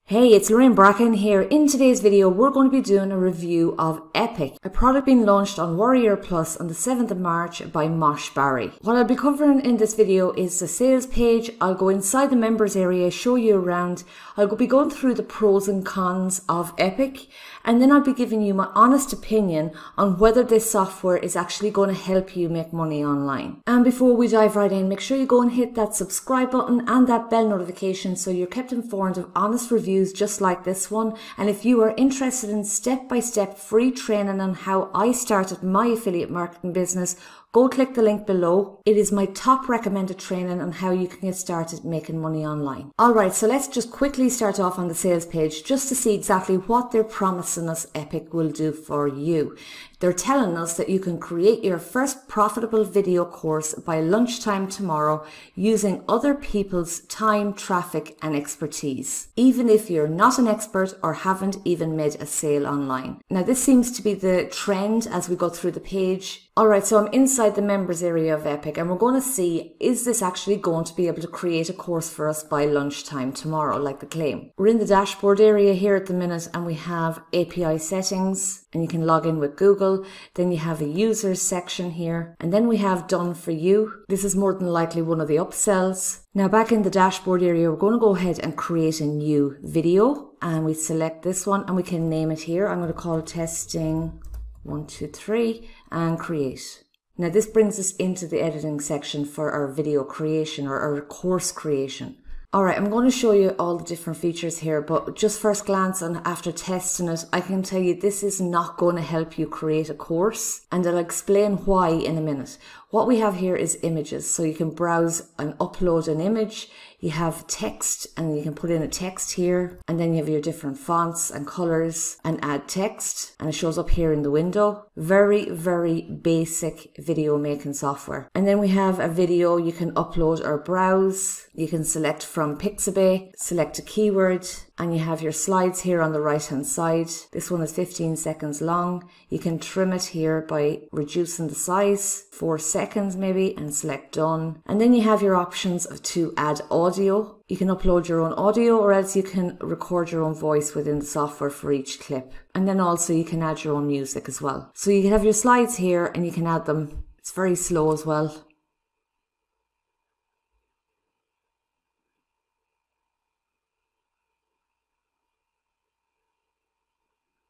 Hey, it's Lorraine Bracken here. In today's video, we're going to be doing a review of Epic, a product being launched on Warrior Plus on the 7th of March by Mosh Bari. What I'll be covering in this video is the sales page. I'll go inside the members area, show you around. I'll be going through the pros and cons of Epic, and then I'll be giving you my honest opinion on whether this software is actually going to help you make money online. And before we dive right in, make sure you go and hit that subscribe button and that bell notification so you're kept informed of honest reviews just like this one. And if you are interested in step-by-step free training on how I started my affiliate marketing business, go click the link below. It is my top recommended training on how you can get started making money online. Alright, so let's just quickly start off on the sales page just to see exactly what they're promising us Epic will do for you. They're telling us that you can create your first profitable video course by lunchtime tomorrow using other people's time, traffic, and expertise, even if you're not an expert or haven't even made a sale online. Now, this seems to be the trend as we go through the page. Alright, so I'm inside the members area of Epic and we're going to see, is this actually going to be able to create a course for us by lunchtime tomorrow, like the claim? We're in the dashboard area here at the minute and we have API settings and you can log in with Google. Then you have a users section here and then we have done for you. This is more than likely one of the upsells. Now back in the dashboard area, we're going to go ahead and create a new video and we select this one and we can name it here. I'm going to call it testing 1, 2, 3 and create. Now this brings us into the editing section for our video creation or our course creation. Alright, I'm going to show you all the different features here, but just first glance and after testing it, I can tell you this is not going to help you create a course, and I'll explain why in a minute. What we have here is images, so you can browse and upload an image. You have text and you can put in a text here, and then you have your different fonts and colors and add text, and it shows up here in the window. Very, very basic video making software. And then we have a video you can upload or browse. You can select from Pixabay, select a keyword, and you have your slides here on the right hand side. This one is 15 seconds long. You can trim it here by reducing the size, 4 seconds maybe, and select done. And then you have your options to add audio. You can upload your own audio or else you can record your own voice within the software for each clip. And then also you can add your own music as well. So you can have your slides here and you can add them. It's very slow as well.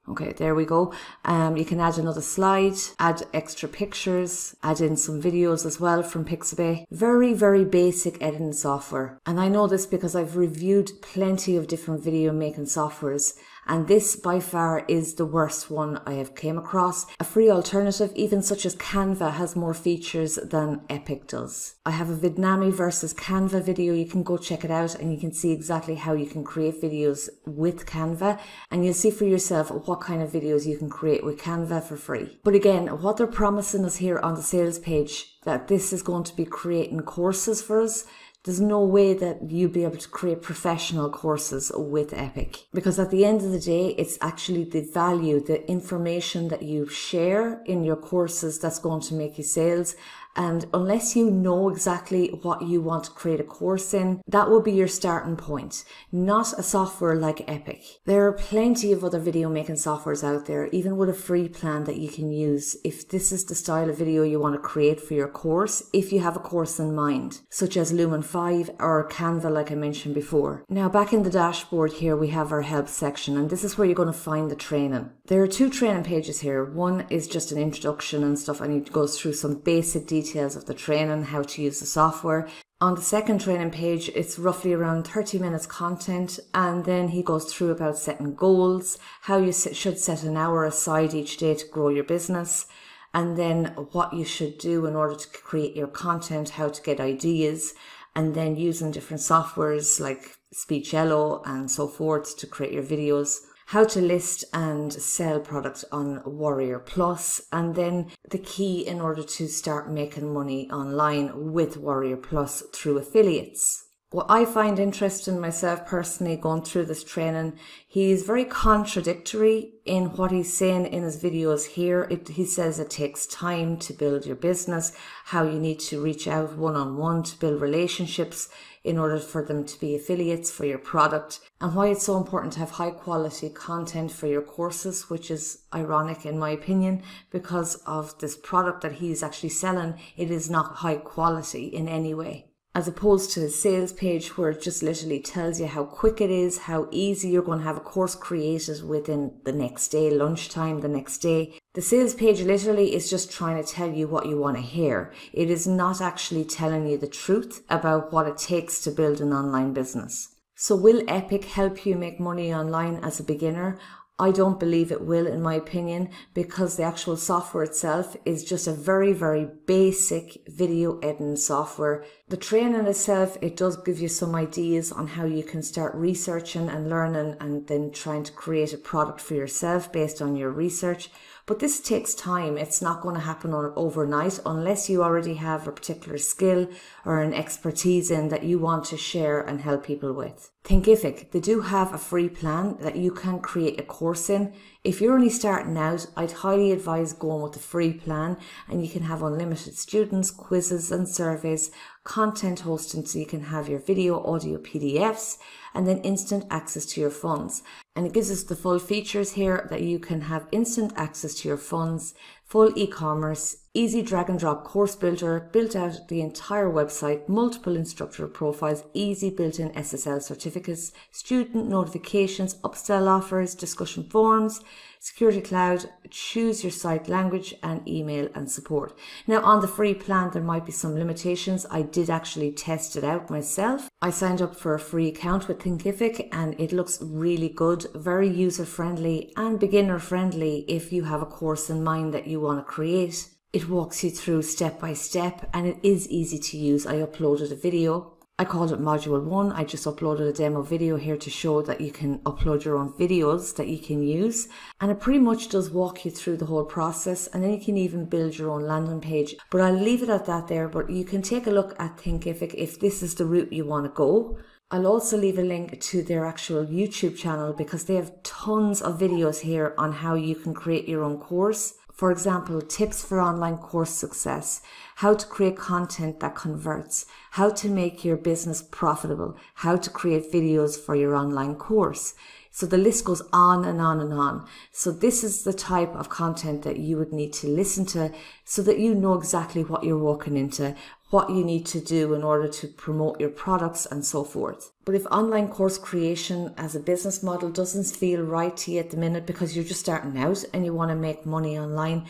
Okay, there we go. You can add another slide, add extra pictures, add in some videos as well from Pixabay. Very, very basic editing software. And I know this because I've reviewed plenty of different video making softwares, and this by far is the worst one I have came across. A free alternative, even such as Canva, has more features than Epic does. I have a Vidnami versus Canva video. You can go check it out and you can see exactly how you can create videos with Canva, and you'll see for yourself what kind of videos you can create with Canva for free. But again, what they're promising us here on the sales page, that this is going to be creating courses for us. There's no way that you'll be able to create professional courses with Epic, because at the end of the day, it's actually the value, the information that you share in your courses that's going to make you sales. And unless you know exactly what you want to create a course in, that will be your starting point, not a software like Epic. There are plenty of other video making softwares out there, even with a free plan that you can use if this is the style of video you want to create for your course, if you have a course in mind, such as Lumen 5 or Canva like I mentioned before. Now back in the dashboard here, we have our help section, and this is where you're going to find the training. There are 2 training pages here. One is just an introduction and stuff, and it goes through some basic details of the training, how to use the software. On the second training page, it's roughly around 30 minutes content, and then he goes through about setting goals, how you should set an hour aside each day to grow your business, and then what you should do in order to create your content, how to get ideas, and then using different softwares like Speechello and so forth to create your videos. How to list and sell products on Warrior Plus, and then the key in order to start making money online with Warrior Plus through affiliates. What I find interesting myself personally going through this training, he's very contradictory in what he's saying in his videos here. He says it takes time to build your business, how you need to reach out one-on-one to build relationships in order for them to be affiliates for your product, and why it's so important to have high quality content for your courses, which is ironic in my opinion, because of this product that he's actually selling. It is not high quality in any way, as opposed to his sales page where it just literally tells you how quick it is, how easy you're going to have a course created within the next day, lunchtime the next day. The sales page literally is just trying to tell you what you want to hear. It is not actually telling you the truth about what it takes to build an online business. So will Epic help you make money online as a beginner? I don't believe it will, in my opinion, because the actual software itself is just a very, very basic video editing software. The training itself, it does give you some ideas on how you can start researching and learning and then trying to create a product for yourself based on your research. But this takes time. It's not going to happen overnight unless you already have a particular skill or an expertise in that you want to share and help people with. Thinkific, they do have a free plan that you can create a course in. If you're only starting out, I'd highly advise going with the free plan, and you can have unlimited students, quizzes and surveys, content hosting so you can have your video, audio, PDFs, and then instant access to your funds. And it gives us the full features here that you can have instant access to your funds, full e-commerce, easy drag and drop course builder, built out the entire website, multiple instructor profiles, easy built-in SSL certificates, student notifications, upsell offers, discussion forums, security cloud, choose your site language, and email and support. Now on the free plan there might be some limitations. I did actually test it out myself. I signed up for a free account with Thinkific and it looks really good, very user friendly and beginner friendly if you have a course in mind that you want to create. It walks you through step by step and it is easy to use. I uploaded a video. I called it Module 1. I just uploaded a demo video here to show that you can upload your own videos that you can use. And it pretty much does walk you through the whole process, and then you can even build your own landing page. But I'll leave it at that there, but you can take a look at Thinkific if this is the route you want to go. I'll also leave a link to their actual YouTube channel because they have tons of videos here on how you can create your own course. For example, tips for online course success, how to create content that converts, how to make your business profitable, how to create videos for your online course. So the list goes on and on and on. So this is the type of content that you would need to listen to so that you know exactly what you're walking into, what you need to do in order to promote your products and so forth. But if online course creation as a business model doesn't feel right to you at the minute because you're just starting out and you want to make money online,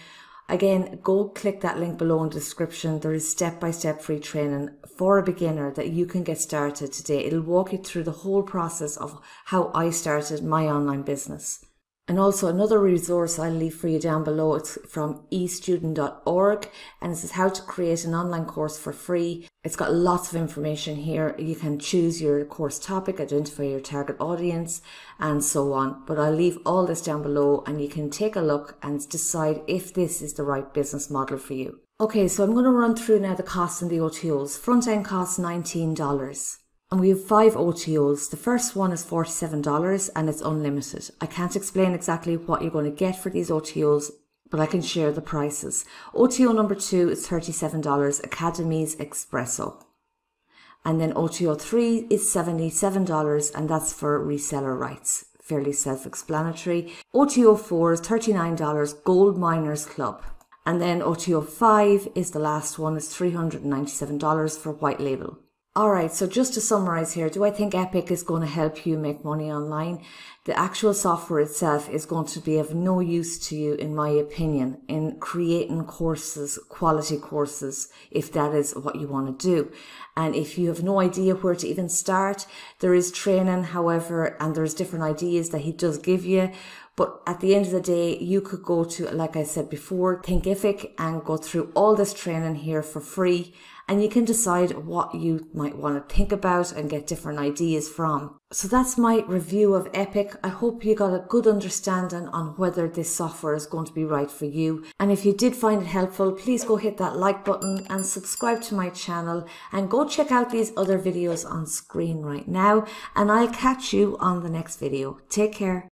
again, go click that link below in the description. There is step-by-step free training for a beginner that you can get started today. It'll walk you through the whole process of how I started my online business. And also another resource I'll leave for you down below. It's from estudent.org and it says how to create an online course for free. It's got lots of information here. You can choose your course topic, identify your target audience, and so on. But I'll leave all this down below and you can take a look and decide if this is the right business model for you. Okay, so I'm going to run through now the costs and the OTOs. Front end costs $19. And we have 5 OTOs. The first one is $47 and it's unlimited. I can't explain exactly what you're going to get for these OTOs, but I can share the prices. OTO number 2 is $37, Academy's Espresso. And then OTO 3 is $77 and that's for reseller rights. Fairly self-explanatory. OTO 4 is $39, Gold Miners Club. And then OTO 5 is the last one, is $397 for white label. Alright, so just to summarize here, do I think Epic is going to help you make money online? The actual software itself is going to be of no use to you, in my opinion, in creating courses, quality courses, if that is what you want to do. And if you have no idea where to even start, there is training, however, and there's different ideas that he does give you. But at the end of the day, you could go to, like I said before, Thinkific and go through all this training here for free, and you can decide what you might want to think about and get different ideas from. So that's my review of Epic. I hope you got a good understanding on whether this software is going to be right for you. And if you did find it helpful, please go hit that like button and subscribe to my channel, and go check out these other videos on screen right now. And I'll catch you on the next video. Take care.